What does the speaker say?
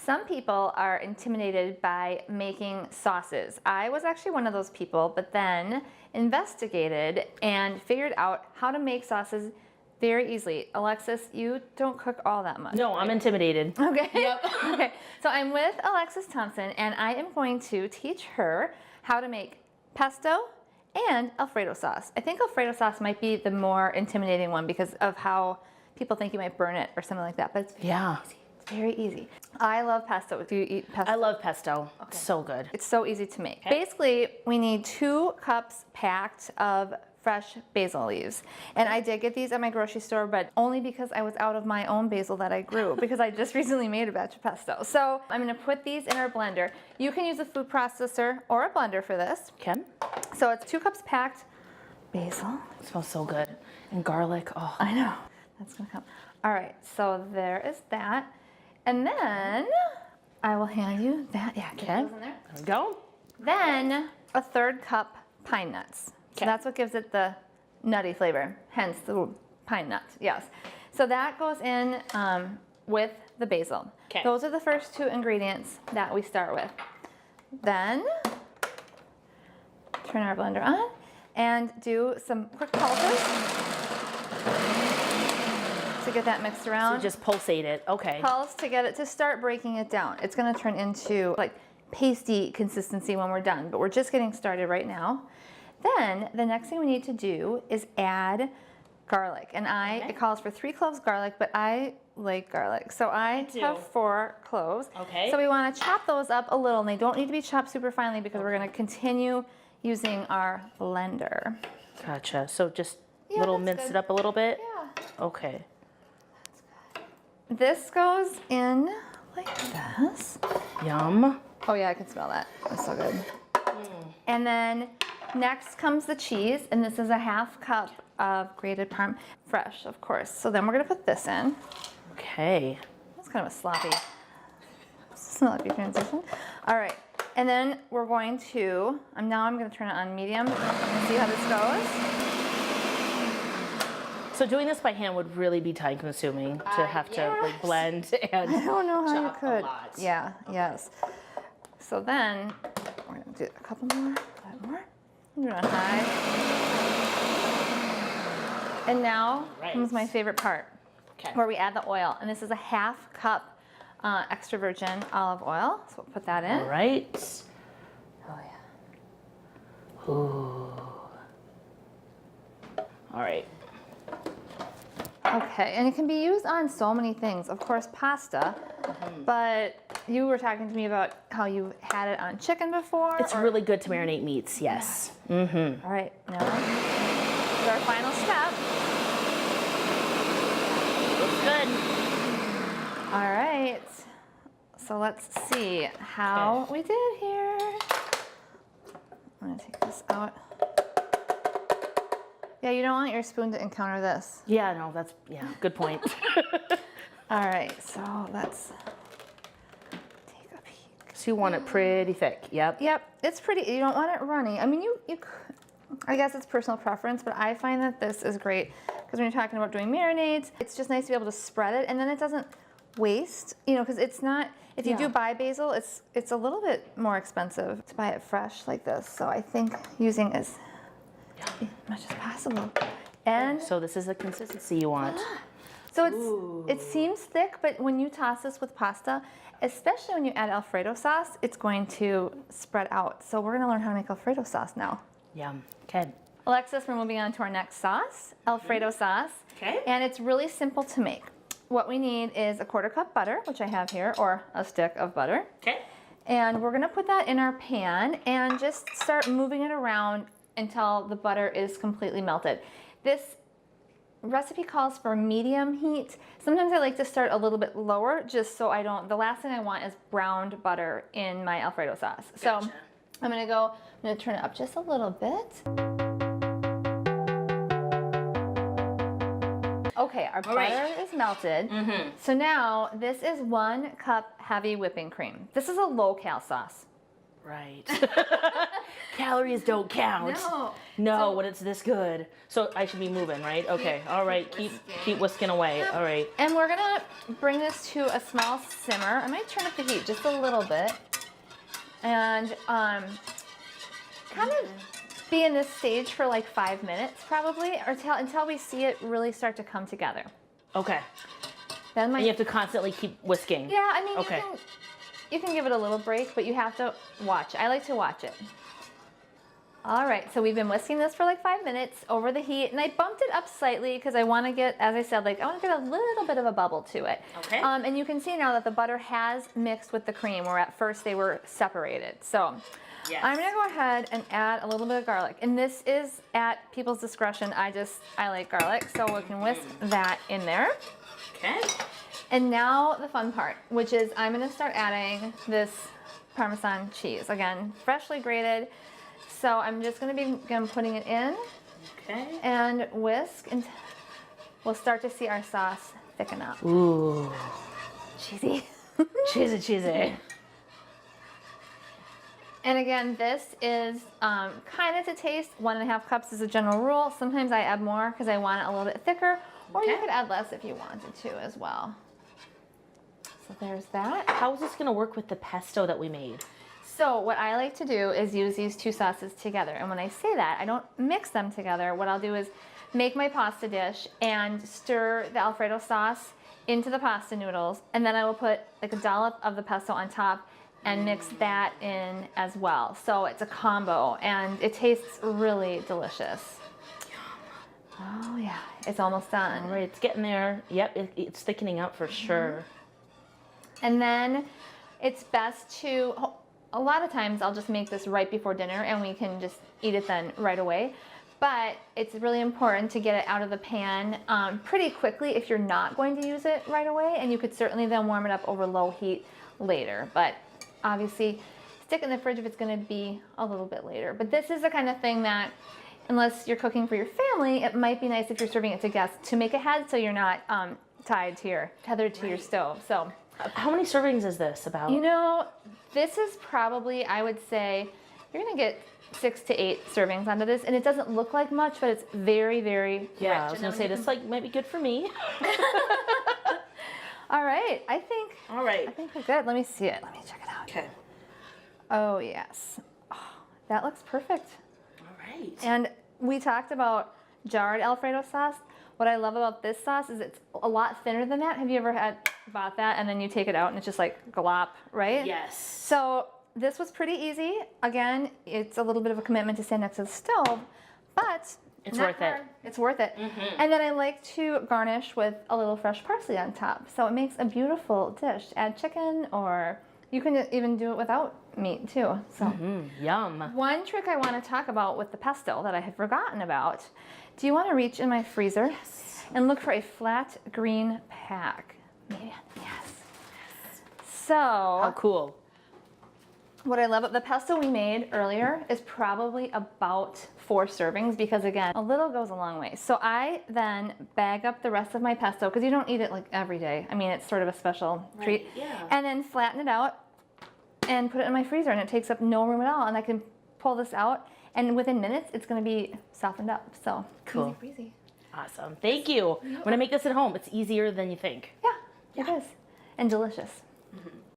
Some people are intimidated by making sauces. I was actually one of those people, but then investigated and figured out how to make sauces very easily. Alexis, you don't cook all that much. No, right? I'm intimidated. Okay. Yep. Okay. So I'm with Alexis Thompson, and I am going to teach her how to make pesto and Alfredo sauce. I think Alfredo sauce might be the more intimidating one because of how people think you might burn it or something like that, but it's very easy. It's very easy. I love pesto. Do you eat pesto? I love pesto. Okay. It's so good. It's so easy to make. Okay. Basically, we need 2 cups packed of fresh basil leaves. And I did get these at my grocery store, but only because I was out of my own basil that I grew because I just recently made a batch of pesto. So I'm gonna put these in our blender. You can use a food processor or a blender for this. Okay. So it's 2 cups packed basil. It smells so good. And garlic, oh. I know, that's gonna come. All right, so there is that. And then I will hand you that. Yeah, okay. There we go. Then a 1/3 cup pine nuts. So that's what gives it the nutty flavor, hence the pine nuts, yes. So that goes in with the basil. Okay. Those are the first 2 ingredients that we start with. Then turn our blender on and do some quick pulses to get that mixed around. So just pulsate it, okay. Pulse to get it to start breaking it down. It's gonna turn into like pasty consistency when we're done, but we're just getting started right now. Then the next thing we need to do is add garlic. And it calls for 3 cloves garlic, but I like garlic. So I have 4 cloves. Okay. So we wanna chop those up a little, and they don't need to be chopped super finely because we're gonna continue using our blender. Gotcha, so just mince it up a little bit? Yeah. Okay. This goes in like this. Yum. Oh yeah, I can smell that. That's so good. And then next comes the cheese, and this is a 1/2 cup of grated Parm, fresh, of course. So then we're gonna put this in. Okay. That's kind of a sloppy transition. All right, and then we're going to, now I'm gonna turn it on medium and see how this goes. So doing this by hand would really be time consuming to have to like blend and I don't know how you chop could. a lot. Yeah, yes. So then we're gonna do a couple more, do it on high. And now comes my favorite part, where we add the oil. And this is a 1/2 cup extra virgin olive oil. So we'll put that in. All right. Oh yeah. Ooh. All right. Okay, and it can be used on so many things. Of course, pasta, but you were talking to me about how you had it on chicken before. It's really good to marinate meats, yes. Mm-hmm. All right, now this is our final step. Looks good. All right, so let's see how we did here. I'm gonna take this out. Yeah, you don't want your spoon to encounter this. Yeah, no, that's, good point. All right, so let's take a peek. So you want it pretty thick, yep. Yep, it's pretty, you don't want it runny. I mean, I guess it's personal preference, but I find that this is great because when you're talking about doing marinades, it's just nice to be able to spread it, and then it doesn't waste, because it's not, if you do buy basil, it's a little bit more expensive to buy it fresh like this. So I think using as much as possible. And so this is the consistency you want. So it seems thick, but when you toss this with pasta, especially when you add Alfredo sauce, it's going to spread out. So we're gonna learn how to make Alfredo sauce now. Yum, okay. Alexis, we're moving on to our next sauce, Alfredo sauce. Okay. And it's really simple to make. What we need is a 1/4 cup butter, which I have here, or a stick of butter. Okay. And we're gonna put that in our pan and just start moving it around until the butter is completely melted. This recipe calls for medium heat. Sometimes I like to start a little bit lower just so the last thing I want is browned butter in my Alfredo sauce. Gotcha. So I'm gonna turn it up just a little bit. Okay, our butter is melted. So now this is 1 cup heavy whipping cream. This is a low-cal sauce. Right. Calories don't count. No, when it's this good. So I should be moving, right? Okay. All right. Keep whisking away. All right. And we're gonna bring this to a small simmer. I might turn up the heat just a little bit, and kind of be in this stage for like 5 minutes probably, or until we see it really start to come together. Okay. Then And you have to constantly keep whisking. Yeah, I mean, Okay. you can give it a little break, but you have to watch. I like to watch it. All right, so we've been whisking this for like 5 minutes over the heat, and I bumped it up slightly because I want to get, as I said, like I want to get a little bit of a bubble to it. Okay. And you can see now that the butter has mixed with the cream, where at first they were separated. So Yes. I'm gonna go ahead and add a little bit of garlic, and this is at people's discretion. I like garlic, so we can whisk that in there. Okay. And now the fun part, which is I'm gonna start adding this Parmesan cheese. Again, freshly grated. So I'm just gonna begin putting it in Okay. and whisk, and we'll start to see our sauce thicken up. Ooh. Cheesy. Cheesy. And again, this is kind of to taste. 1.5 cups is a general rule. Sometimes I add more because I want it a little bit thicker, or you Okay. could add less if you wanted to as well. So there's that. How is this going to work with the pesto that we made? So what I like to do is use these two sauces together. And when I say that, I don't mix them together. What I'll do is make my pasta dish and stir the Alfredo sauce into the pasta noodles. And then I will put like a dollop of the pesto on top and mix that in as well. So it's a combo, and it tastes really delicious. Oh yeah, it's almost done. All right, it's getting there. Yep, it's thickening up for sure. And then it's best to, a lot of times I'll just make this right before dinner and we can just eat it then right away. But it's really important to get it out of the pan pretty quickly if you're not going to use it right away. And you could certainly then warm it up over low heat later. But obviously stick it in the fridge if it's gonna be a little bit later. But this is the kind of thing that, unless you're cooking for your family, it might be nice if you're serving it to guests to make ahead so you're not tethered to your stove. So. How many servings is this about? You know, this is probably, I would say, you're gonna get 6 to 8 servings onto this, and it doesn't look like much, but it's very, very Yeah, rich. I was gonna say this might be good for me. All right, I think we're good. Let me see it. Let me check it out. Okay. Oh yes, oh, that looks perfect. All right. And we talked about jarred Alfredo sauce. What I love about this sauce is it's a lot thinner than that. Have you ever bought that and then you take it out and it's just like glop, right? Yes. So this was pretty easy. Again, it's a little bit of a commitment to stand next to the stove, but It's not worth hard. it. It's worth it. And then I like to garnish with a little fresh parsley on top. So it makes a beautiful dish. Add chicken, or you can even do it without meat too. So Yum. one trick I want to talk about with the pesto that I had forgotten about. Do you want to reach in my freezer and look for a flat green pack? Maybe. Yes. So How cool. what I love about the pesto we made earlier is probably about 4 servings, because again, a little goes a long way. So I then bag up the rest of my pesto, because you don't eat it like every day. I mean, it's sort of a special treat. yeah. And then flatten it out and put it in my freezer, and it takes up no room at all. And I can pull this out, and within minutes, it's going to be softened up. So Cool. easy breezy. Awesome. Thank you. When I make this at home, it's easier than you think. Yeah, it is. And delicious.